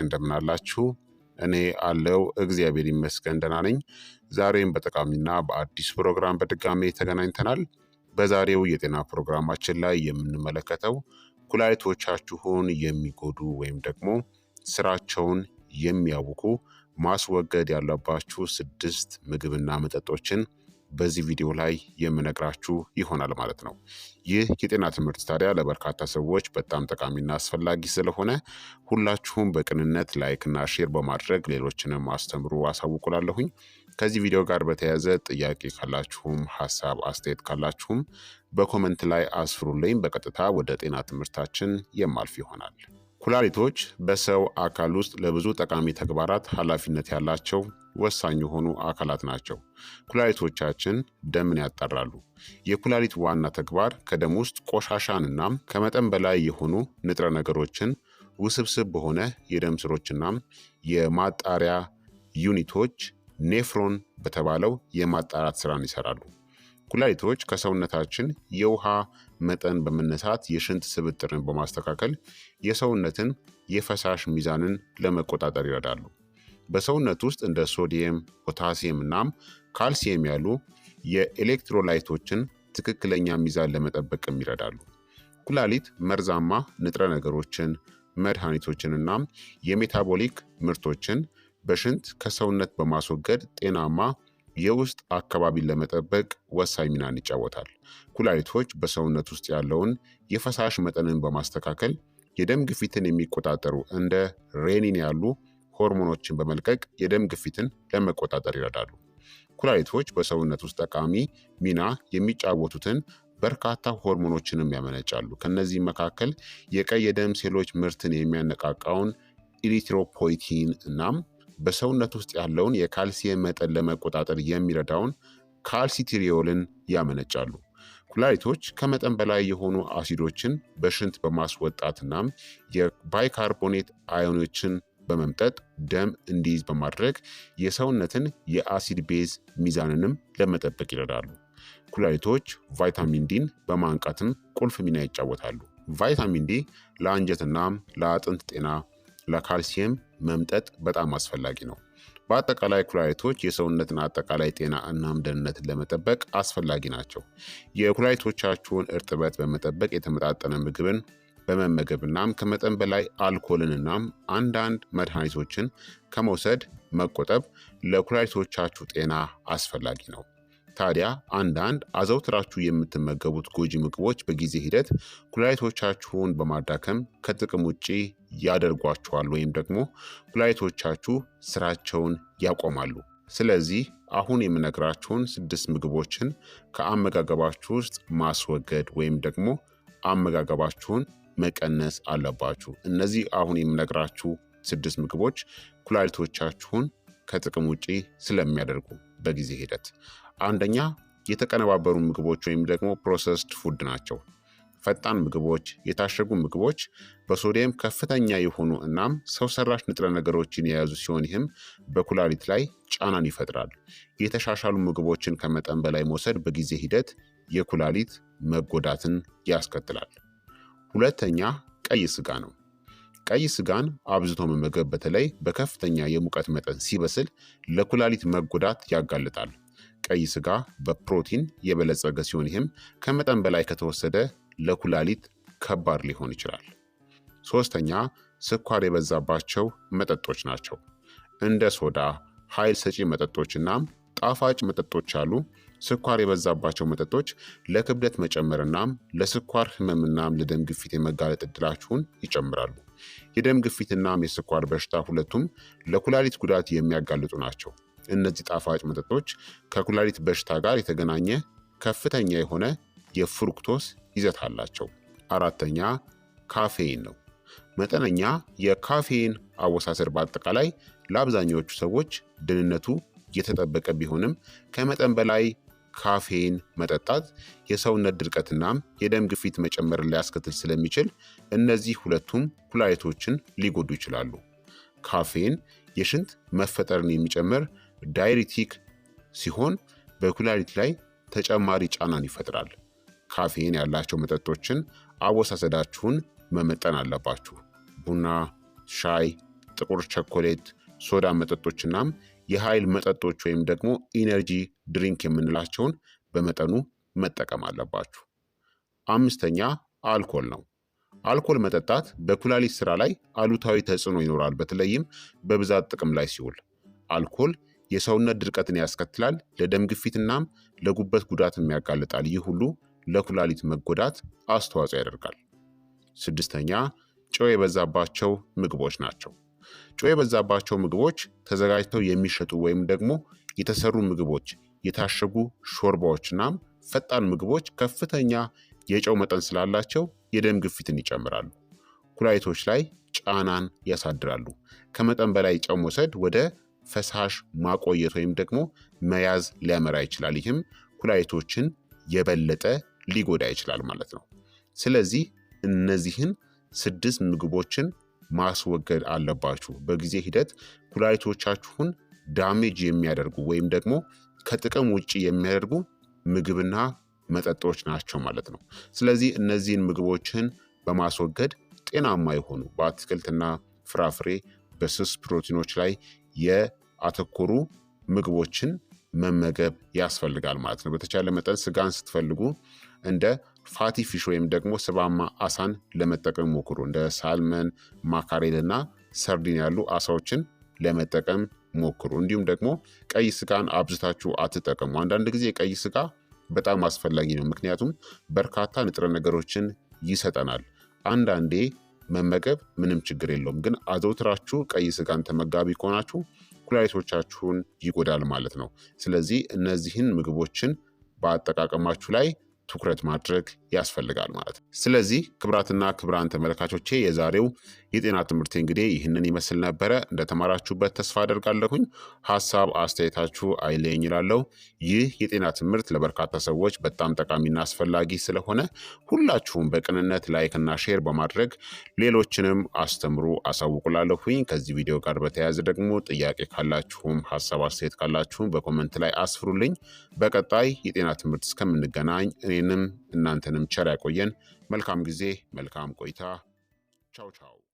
እንደምን አላችሁ? እኔ አለው እግዚአብሔር ይመስገን ደህና ነኝ። ዛሬም በጠቃሚና በአዲስ ፕሮግራም በድጋሜ ተገናኝተናል። በዛሬው የጤና ፕሮግራማችን ላይ የምንመለከተው ኩላሊቶቻችሁን የሚጎዱ ወይም ደግሞ ስራቸውን የሚያውኩ ማስወገድ ያለባችሁ 6 ምግብና መጠጦችን በዚህ ቪዲዮ ላይ የምነግራችሁ ይሆናል ማለት ነው። ይህ የጤና ትምህርት ታዲያ ለበርካታ ሰዎች በጣም ጠቃሚና አስፈላጊ ስለሆነ ሁላችሁም በቅንነት ላይክና ሼር በማድረግ ሌሎችንም አስተምሩ አሳውቁላለሁኝ። ከዚህ ቪዲዮ ጋር በተያያዘ ጥያቄ ካላችሁም ሀሳብ አስተያየት ካላችሁም በኮመንት ላይ አስፍሩልኝ። በቀጥታ ወደ ጤና ትምህርታችን የማልፍ ይሆናል። ኩላሊቶች በሰው አካል ውስጥ ለብዙ ጠቃሚ ተግባራት ኃላፊነት ያላቸው ወሳኝ የሆኑ አካላት ናቸው። ኩላሊቶቻችን ደምን ያጣራሉ። የኩላሊት ዋና ተግባር ከደም ውስጥ ቆሻሻንና ከመጠን በላይ የሆኑ ንጥረ ነገሮችን ውስብስብ በሆነ የደም ስሮችና የማጣሪያ ዩኒቶች ኔፍሮን በተባለው የማጣራት ስራን ይሰራሉ። ኩላሊቶች ከሰውነታችን የውሃ መጠን በመነሳት የሽንት ስብጥርን በማስተካከል የሰውነትን የፈሳሽ ሚዛንን ለመቆጣጠር ይረዳሉ። በሰውነት ውስጥ እንደ ሶዲየም፣ ፖታሲየም እናም ካልሲየም ያሉ የኤሌክትሮላይቶችን ትክክለኛ ሚዛን ለመጠበቅም ይረዳሉ። ኩላሊት መርዛማ ንጥረ ነገሮችን፣ መድኃኒቶችን እናም የሜታቦሊክ ምርቶችን በሽንት ከሰውነት በማስወገድ ጤናማ የውስጥ አካባቢን ለመጠበቅ ወሳኝ ሚናን ይጫወታል። ኩላሊቶች በሰውነት ውስጥ ያለውን የፈሳሽ መጠንን በማስተካከል የደም ግፊትን የሚቆጣጠሩ እንደ ሬኒን ያሉ ሆርሞኖችን በመልቀቅ የደም ግፊትን ለመቆጣጠር ይረዳሉ። ኩላሊቶች በሰውነት ውስጥ ጠቃሚ ሚና የሚጫወቱትን በርካታ ሆርሞኖችንም ያመነጫሉ። ከነዚህ መካከል የቀይ የደም ሴሎች ምርትን የሚያነቃቃውን ኢሪትሮፖይቲን እናም በሰውነት ውስጥ ያለውን የካልሲየም መጠን ለመቆጣጠር የሚረዳውን ካልሲትሪዮልን ያመነጫሉ። ኩላሊቶች ከመጠን በላይ የሆኑ አሲዶችን በሽንት በማስወጣትናም የባይካርቦኔት አዮኖችን በመምጠጥ ደም እንዲይዝ በማድረግ የሰውነትን የአሲድ ቤዝ ሚዛንንም ለመጠበቅ ይረዳሉ። ኩላሊቶች ቫይታሚን ዲን በማንቃትም ቁልፍ ሚና ይጫወታሉ። ቫይታሚን ዲ ለአንጀትናም ለአጥንት ጤና፣ ለካልሲየም መምጠጥ በጣም አስፈላጊ ነው። በአጠቃላይ ኩላሊቶች የሰውነትን አጠቃላይ ጤና እናም ደህንነትን ለመጠበቅ አስፈላጊ ናቸው። የኩላሊቶቻችሁን እርጥበት በመጠበቅ የተመጣጠነ ምግብን በመመገብ እናም ከመጠን በላይ አልኮልን እናም አንዳንድ መድኃኒቶችን ከመውሰድ መቆጠብ ለኩላሊቶቻችሁ ጤና አስፈላጊ ነው። ታዲያ አንዳንድ አዘውትራችሁ የምትመገቡት ጎጂ ምግቦች በጊዜ ሂደት ኩላሊቶቻችሁን በማዳከም ከጥቅም ውጪ ያደርጓቸዋል ወይም ደግሞ ኩላሊቶቻችሁ ስራቸውን ያቆማሉ። ስለዚህ አሁን የምነግራችሁን 6 ምግቦችን ከአመጋገባችሁ ውስጥ ማስወገድ ወይም ደግሞ አመጋገባችሁን መቀነስ አለባችሁ። እነዚህ አሁን የምነግራችሁ 6 ምግቦች ኩላሊቶቻችሁን ከጥቅም ውጪ ስለሚያደርጉ በጊዜ ሂደት። አንደኛ የተቀነባበሩ ምግቦች ወይም ደግሞ ፕሮሰስድ ፉድ ናቸው። ፈጣን ምግቦች፣ የታሸጉ ምግቦች በሶዲየም ከፍተኛ የሆኑ እናም ሰው ሰራሽ ንጥረ ነገሮችን የያዙ ሲሆን ይህም በኩላሊት ላይ ጫናን ይፈጥራል። የተሻሻሉ ምግቦችን ከመጠን በላይ መውሰድ በጊዜ ሂደት የኩላሊት መጎዳትን ያስከትላል። ሁለተኛ ቀይ ስጋ ነው። ቀይ ስጋን አብዝቶ መመገብ በተለይ በከፍተኛ የሙቀት መጠን ሲበስል ለኩላሊት መጎዳት ያጋልጣል። ቀይ ስጋ በፕሮቲን የበለጸገ ሲሆን ይህም ከመጠን በላይ ከተወሰደ ለኩላሊት ከባድ ሊሆን ይችላል። ሶስተኛ ስኳር የበዛባቸው መጠጦች ናቸው። እንደ ሶዳ፣ ኃይል ሰጪ መጠጦች እናም ጣፋጭ መጠጦች አሉ። ስኳር የበዛባቸው መጠጦች ለክብደት መጨመርናም ለስኳር ህመምናም ለደም ግፊት የመጋለጥ እድላችሁን ይጨምራሉ። የደም ግፊትናም የስኳር በሽታ ሁለቱም ለኩላሊት ጉዳት የሚያጋልጡ ናቸው። እነዚህ ጣፋጭ መጠጦች ከኩላሊት በሽታ ጋር የተገናኘ ከፍተኛ የሆነ የፍሩክቶስ ይዘት አላቸው። አራተኛ ካፌይን ነው። መጠነኛ የካፌይን አወሳሰድ በአጠቃላይ ለአብዛኛዎቹ ሰዎች ደህንነቱ የተጠበቀ ቢሆንም ከመጠን በላይ ካፌን መጠጣት የሰውነት ድርቀትናም የደም ግፊት መጨመርን ሊያስከትል ስለሚችል እነዚህ ሁለቱም ኩላሊቶችን ሊጎዱ ይችላሉ። ካፌን የሽንት መፈጠርን የሚጨምር ዳይሪቲክ ሲሆን በኩላሊት ላይ ተጨማሪ ጫናን ይፈጥራል። ካፌን ያላቸው መጠጦችን አወሳሰዳችሁን መመጠን አለባችሁ። ቡና፣ ሻይ፣ ጥቁር ቸኮሌት፣ ሶዳ መጠጦችናም የኃይል መጠጦች ወይም ደግሞ ኢነርጂ ድሪንክ የምንላቸውን በመጠኑ መጠቀም አለባችሁ። አምስተኛ አልኮል ነው። አልኮል መጠጣት በኩላሊት ስራ ላይ አሉታዊ ተጽዕኖ ይኖራል፣ በተለይም በብዛት ጥቅም ላይ ሲውል። አልኮል የሰውነት ድርቀትን ያስከትላል፣ ለደም ግፊትናም ለጉበት ጉዳትም ያጋልጣል። ይህ ሁሉ ለኩላሊት መጎዳት አስተዋጽኦ ያደርጋል። ስድስተኛ ጨው የበዛባቸው ምግቦች ናቸው። ጨው የበዛባቸው ምግቦች ተዘጋጅተው የሚሸጡ ወይም ደግሞ የተሰሩ ምግቦች፣ የታሸጉ ሾርባዎችናም ፈጣን ምግቦች ከፍተኛ የጨው መጠን ስላላቸው የደም ግፊትን ይጨምራሉ፣ ኩላሊቶች ላይ ጫናን ያሳድራሉ። ከመጠን በላይ ጨው መውሰድ ወደ ፈሳሽ ማቆየት ወይም ደግሞ መያዝ ሊያመራ ይችላል። ይህም ኩላሊቶችን የበለጠ ሊጎዳ ይችላል ማለት ነው። ስለዚህ እነዚህን 6 ምግቦችን ማስወገድ አለባችሁ። በጊዜ ሂደት ኩላሊቶቻችሁን ዳሜጅ የሚያደርጉ ወይም ደግሞ ከጥቅም ውጭ የሚያደርጉ ምግብና መጠጦች ናቸው ማለት ነው። ስለዚህ እነዚህን ምግቦችን በማስወገድ ጤናማ የሆኑ በአትክልትና ፍራፍሬ በስስ ፕሮቲኖች ላይ የአተኮሩ ምግቦችን መመገብ ያስፈልጋል ማለት ነው። በተቻለ መጠን ስጋን ስትፈልጉ እንደ ፋቲ ፊሽ ወይም ደግሞ ስባማ አሳን ለመጠቀም ሞክሩ። እንደ ሳልመን፣ ማካሬል እና ሰርዲን ያሉ አሳዎችን ለመጠቀም ሞክሩ። እንዲሁም ደግሞ ቀይ ስጋን አብዝታችሁ አትጠቀሙ። አንዳንድ ጊዜ ቀይ ስጋ በጣም አስፈላጊ ነው፣ ምክንያቱም በርካታ ንጥረ ነገሮችን ይሰጠናል። አንዳንዴ መመገብ ምንም ችግር የለውም፣ ግን አዘውትራችሁ ቀይ ስጋን ተመጋቢ ከሆናችሁ ኩላሊቶቻችሁን ይጎዳል ማለት ነው። ስለዚህ እነዚህን ምግቦችን በአጠቃቀማችሁ ላይ ትኩረት ማድረግ ያስፈልጋል ማለት ነው። ስለዚህ ክቡራትና ክቡራን ተመልካቾቼ የዛሬው የጤና ትምህርት እንግዲህ ይህንን ይመስል ነበረ። እንደተማራችሁበት ተስፋ አደርጋለሁኝ። ሀሳብ አስተያየታችሁ አይለየኝ እላለሁ። ይህ የጤና ትምህርት ለበርካታ ሰዎች በጣም ጠቃሚና አስፈላጊ ስለሆነ ሁላችሁም በቅንነት ላይክና ሼር በማድረግ ሌሎችንም አስተምሩ አሳውቁላለሁኝ። ከዚህ ቪዲዮ ጋር በተያያዘ ደግሞ ጥያቄ ካላችሁም ሀሳብ አስተያየት ካላችሁም በኮመንት ላይ አስፍሩልኝ። በቀጣይ የጤና ትምህርት እስከምንገናኝ እኔንም እናንተንም ቸር ያቆየን። መልካም ጊዜ፣ መልካም ቆይታ። ቻው ቻው።